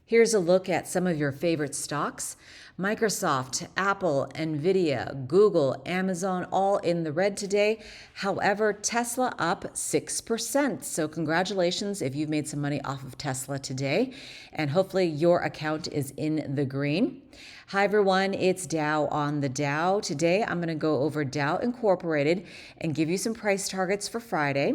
Here's a look at some of your favorite stocks. Microsoft, Apple, Nvidia, Google, Amazon, all in the red today. However, Tesla up 6%. So congratulations if you've made some money off of Tesla today. And hopefully your account is in the green. Hi everyone, it's Dow on the Dow. Today I'm going to go over Dow Incorporated and give you some price targets for Friday.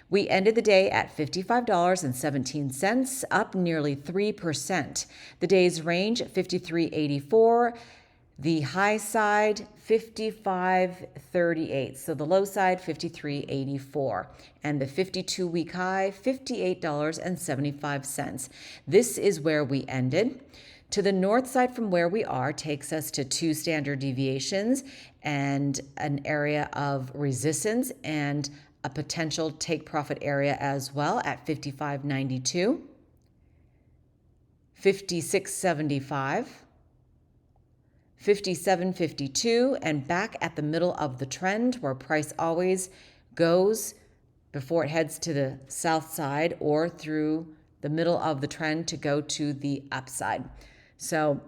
We ended the day at $55.17, up nearly 3%. The day's range, 53.84. The high side, 55.38. So the low side, 53.84. And the 52-week high, $58.75. This is where we ended. To the north side from where we are takes us to 2 standard deviations and an area of resistance and a potential take profit area as well at 55.92, 56.75, 57.52, and back at the middle of the trend where price always goes before it heads to the south side or through the middle of the trend to go to the upside. So,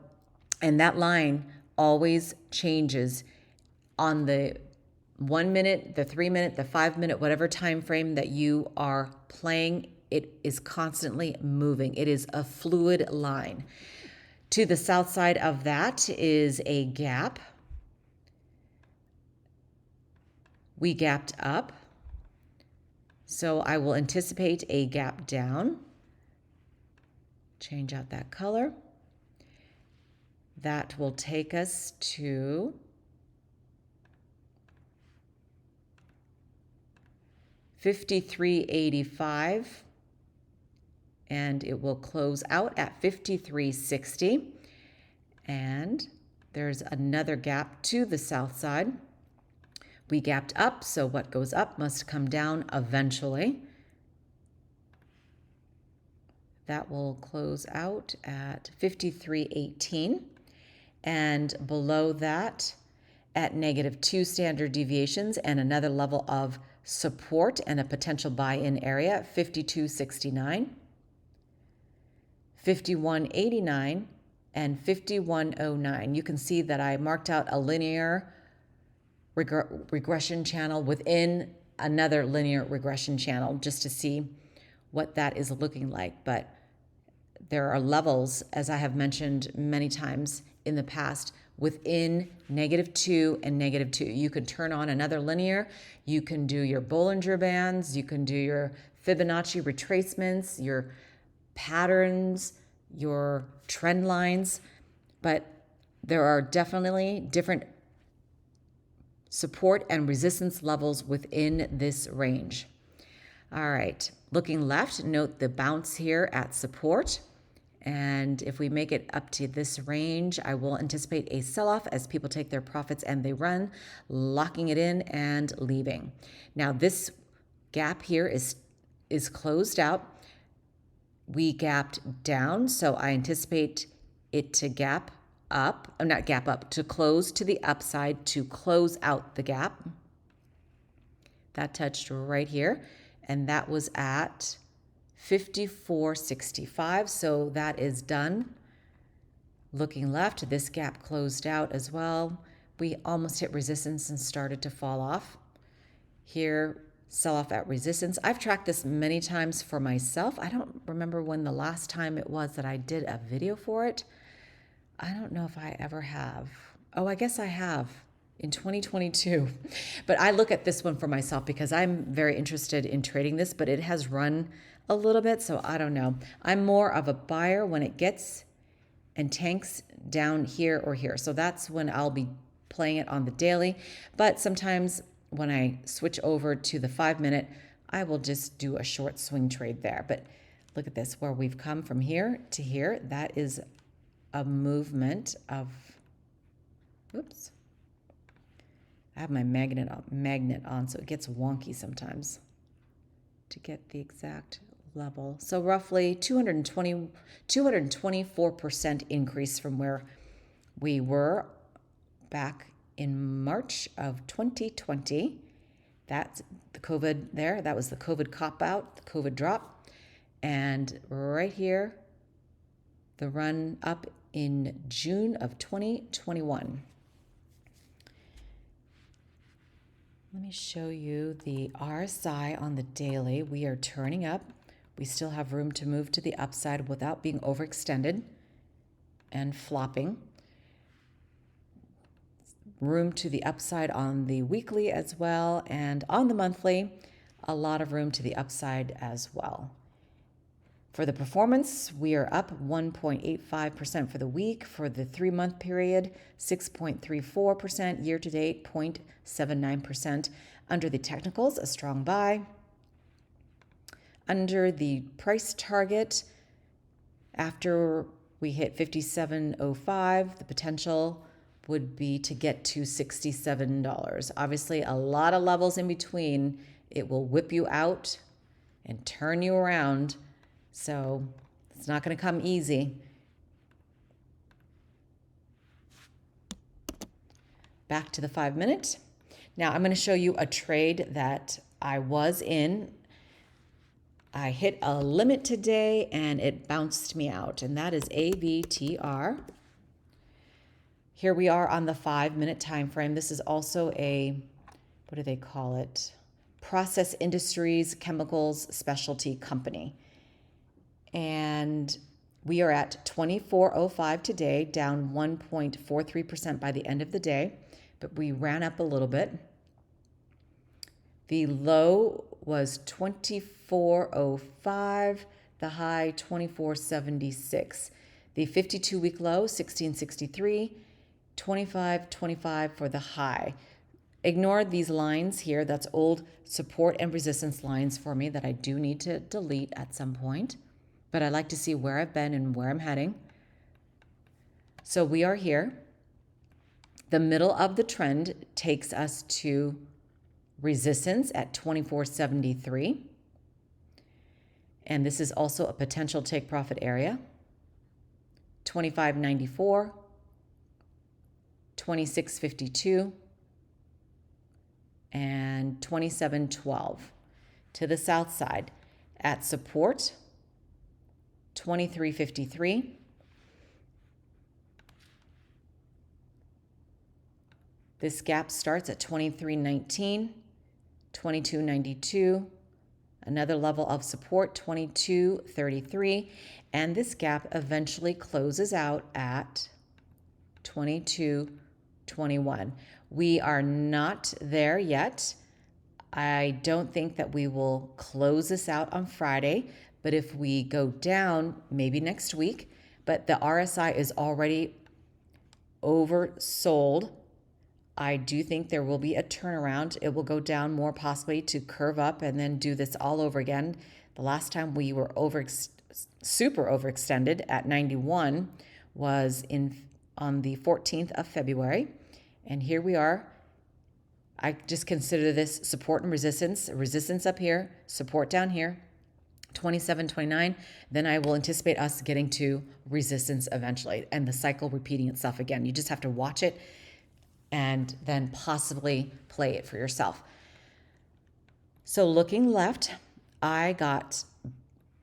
and that line always changes on the 1 minute, the 3 minute, the 5 minute, whatever time frame that you are playing, it is constantly moving. It is a fluid line. To the south side of that is a gap. We gapped up. So I will anticipate a gap down. Change out that color. That will take us to 53.85, and it will close out at 53.60. And there's another gap to the south side. We gapped up, so what goes up must come down eventually. That will close out at 53.18. And below that, at -2 standard deviations and another level of support and a potential buy-in area, 52.69, 51.89, and 51.09. You can see that I marked out a linear regression channel within another linear regression channel just to see what that is looking like. But there are levels, as I have mentioned many times in the past, within -2 and -2. You can turn on another linear. You can do your Bollinger Bands. You can do your Fibonacci retracements, your patterns, your trend lines. But there are definitely different support and resistance levels within this range. All right, looking left, note the bounce here at support. And if we make it up to this range, I will anticipate a sell-off as people take their profits and they run, locking it in and leaving. Now this gap here is closed out. We gapped down, so I anticipate it to gap up, not gap up, to close to the upside to close out the gap. That touched right here, and that was at 54.65, so that is done. Looking left, this gap closed out as well. We almost hit resistance and started to fall off. Here, sell off at resistance. I've tracked this many times for myself. I don't remember when the last time it was that I did a video for it. I don't know if I ever have. Oh, I guess I have in 2022. But I look at this one for myself because I'm very interested in trading this, but it has run a little bit, so I don't know. I'm more of a buyer when it gets and tanks down here or here. So that's when I'll be playing it on the daily. But sometimes when I switch over to the 5 minute, I will just do a short swing trade there. But look at this, where we've come from here to here. That is a movement of, oops. I have my magnet on, so it gets wonky sometimes to get the exact level. So roughly 224% increase from where we were back in March of 2020. That's the COVID there. That was the COVID cop out, the COVID drop. And right here, the run up in June of 2021. Let me show you the RSI on the daily. We are turning up. We still have room to move to the upside without being overextended and flopping. Room to the upside on the weekly as well, and on the monthly, a lot of room to the upside as well. For the performance, we are up 1.85% for the week. For the 3-month period, 6.34%. Year to date, 0.79%. Under the technicals, a strong buy. Under the price target, after we hit 57.05, the potential would be to get to $67. Obviously, a lot of levels in between. It will whip you out and turn you around. So it's not going to come easy. Back to the 5-minute. Now I'm going to show you a trade that I was in. I hit a limit today and it bounced me out, and that is AVTR. Here we are on the 5-minute time frame. This is also a, what do they call it? Process Industries Chemicals Specialty Company. And we are at 24.05 today, down 1.43% by the end of the day, but we ran up a little bit. The low was 24.05, the high 24.76. The 52-week low, 16.63, 25.25 for the high. Ignore these lines here. That's old support and resistance lines for me that I do need to delete at some point. But I like to see where I've been and where I'm heading. So we are here. The middle of the trend takes us to resistance at 24.73. And this is also a potential take profit area. 25.94, 26.52, and 27.12. To the south side at support, 23.53. This gap starts at 23.19, 22.92, another level of support, 22.33, and this gap eventually closes out at 22.21. We are not there yet. I don't think that we will close this out on Friday, but if we go down, maybe next week, but the RSI is already oversold. I do think there will be a turnaround. It will go down more, possibly to curve up and then do this all over again. The last time we were super overextended at 91 was on the 14th of February. And here we are. I just consider this support and resistance. Resistance up here, support down here, 27.29. Then I will anticipate us getting to resistance eventually and the cycle repeating itself again. You just have to watch it and then possibly play it for yourself. So looking left, I got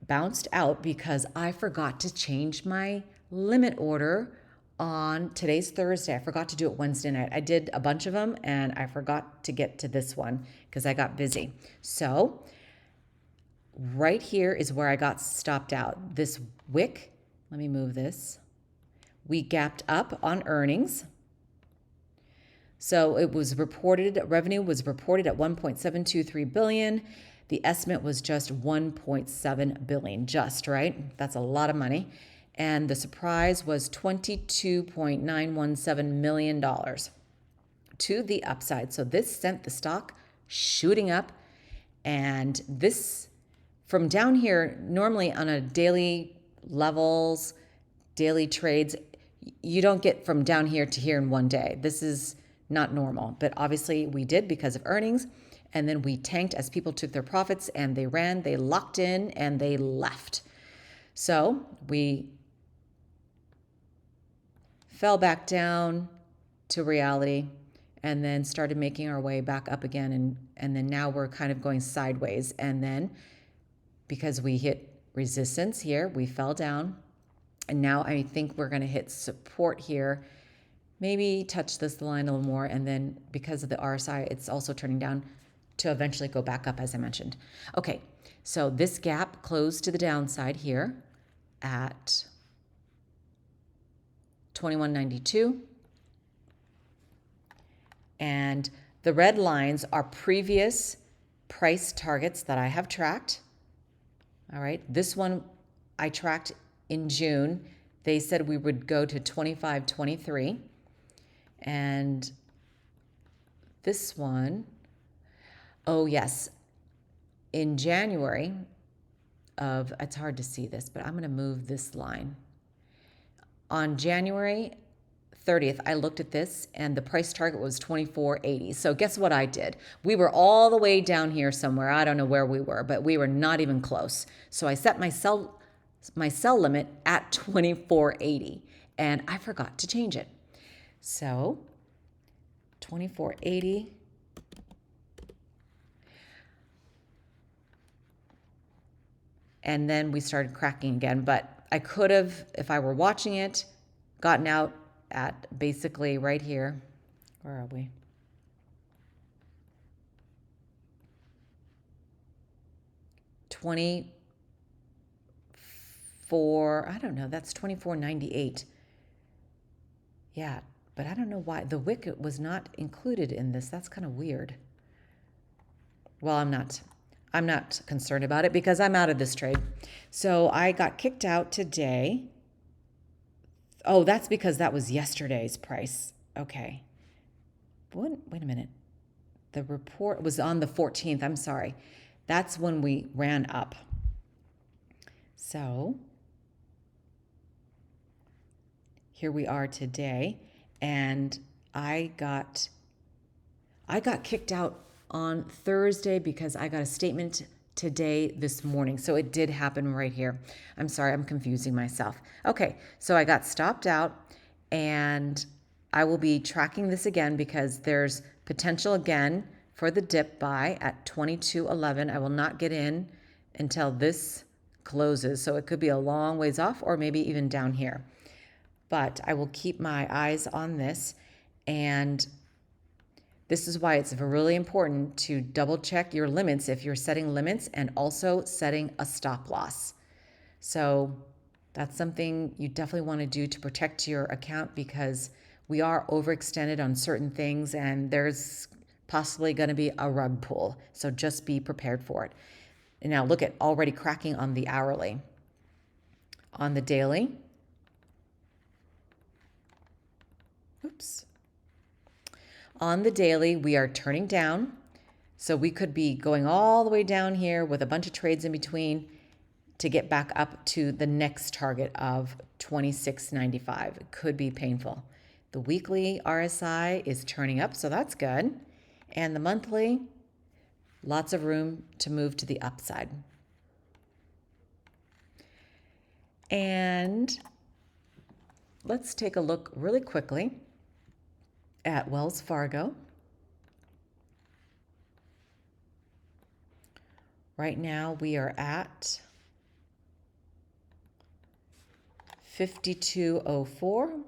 bounced out because I forgot to change my limit order on today's Thursday. I forgot to do it Wednesday night. I did a bunch of them and I forgot to get to this one because I got busy. So right here is where I got stopped out. This wick, let me move this. We gapped up on earnings. So it was reported, revenue was reported at 1.723 billion. The estimate was just 1.7 billion, just, right? That's a lot of money. And the surprise was $22.917 million to the upside. So this sent the stock shooting up. And this, from down here, normally on a daily levels, daily trades, you don't get from down here to here in one day. This is not normal, but obviously we did because of earnings. And then we tanked as people took their profits and they ran, they locked in and they left. So we fell back down to reality and then started making our way back up again. And then now we're kind of going sideways. And then because we hit resistance here, we fell down And now I think we're going to hit support here, maybe touch this line a little more, and then because of the RSI, it's also turning down to eventually go back up, as I mentioned. Okay, so this gap closed to the downside here at 21.92. And the red lines are previous price targets that I have tracked. All right, this one I tracked in June. They said we would go to 25.23. And this one, oh yes, in January of, it's hard to see this, but I'm going to move this line. On January 30th, I looked at this and the price target was 24.80. So guess what I did? We were all the way down here somewhere. I don't know where we were, but we were not even close. So I set my sell limit at 24.80 and I forgot to change it. So 24.80. And then we started cracking again, but I could have, if I were watching it, gotten out at basically right here. Where are we? $24, I don't know, that's $24.98. Yeah, but I don't know why the wick was not included in this. That's kind of weird. Well, I'm not concerned about it because I'm out of this trade. So I got kicked out today. Oh, that's because that was yesterday's price. Okay. Wait a minute. The report was on the 14th. I'm sorry. That's when we ran up. So here we are today, and I got kicked out on Thursday because I got a statement today this morning. So it did happen right here. I'm sorry, I'm confusing myself. Okay, so I got stopped out and I will be tracking this again because there's potential again for the dip buy at 22.11. I will not get in until this closes. So it could be a long ways off or maybe even down here. But I will keep my eyes on this, and this is why it's really important to double check your limits if you're setting limits and also setting a stop loss. So that's something you definitely want to do to protect your account because we are overextended on certain things and there's possibly going to be a rug pull. So just be prepared for it. And now look at already cracking on the hourly. On the daily. Oops. On the daily, we are turning down. So we could be going all the way down here with a bunch of trades in between to get back up to the next target of 26.95. It could be painful. The weekly RSI is turning up, so that's good. And the monthly, lots of room to move to the upside. And let's take a look really quickly at Wells Fargo. Right now we are at 52.04.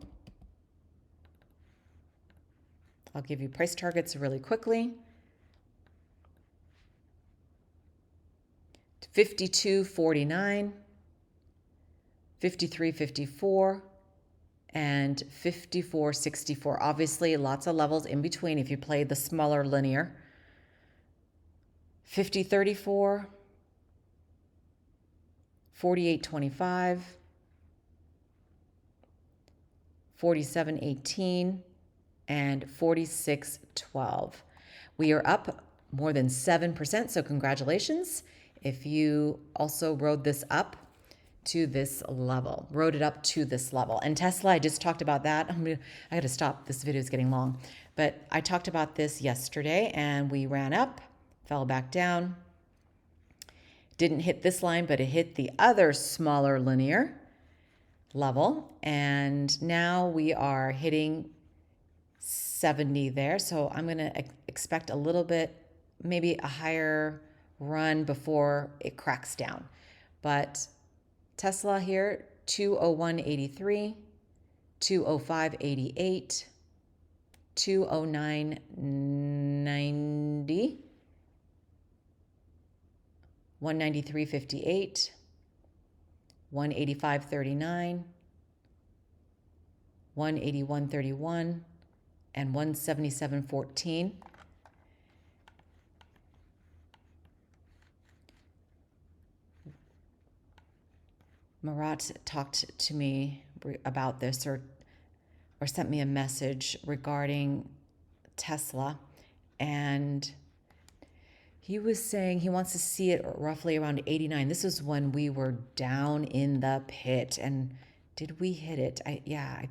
I'll give you price targets really quickly. 52.49, 53.54, and 54.64. Obviously, lots of levels in between if you play the smaller linear. 50.34, 48.25, 47.18, and 46.12. We are up more than 7%, so congratulations. If you also rode this up to this level, rode it up to this level. And Tesla, I just talked about that. I got to stop. This video is getting long. But I talked about this yesterday, and we ran up, fell back down. Didn't hit this line, but it hit the other smaller linear level. And now we are hitting 70 there. So I'm going to expect a little bit, maybe a higher run before it cracks down. But Tesla here 201.83, 205.88, 209.90, 193.58, 185.39, 181.31, and 177.14. Marat talked to me about this or sent me a message regarding Tesla, and he was saying he wants to see it roughly around 89. This was when we were down in the pit. And did we hit it? I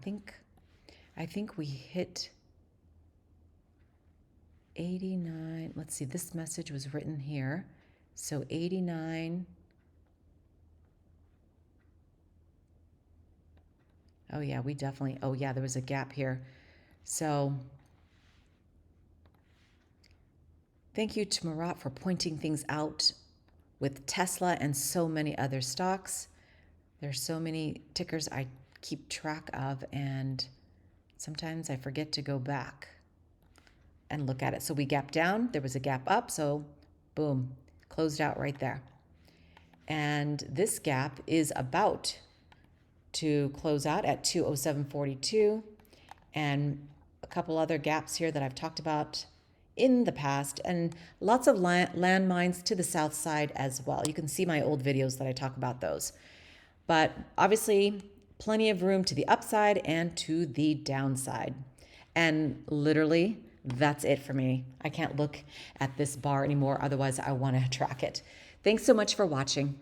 think we hit 89. Let's see, this message was written here. So 89. Oh yeah, we definitely, oh yeah, there was a gap here. So thank you to Marat for pointing things out with Tesla and so many other stocks. There's so many tickers I keep track of, and sometimes I forget to go back and look at it. So we gapped down, there was a gap up, so boom, closed out right there. And this gap is about to close out at 207.42, and a couple other gaps here that I've talked about in the past, and lots of landmines to the south side as well. You can see my old videos that I talk about those. But obviously, plenty of room to the upside and to the downside. And literally, that's it for me. I can't look at this bar anymore, otherwise I want to track it. Thanks so much for watching.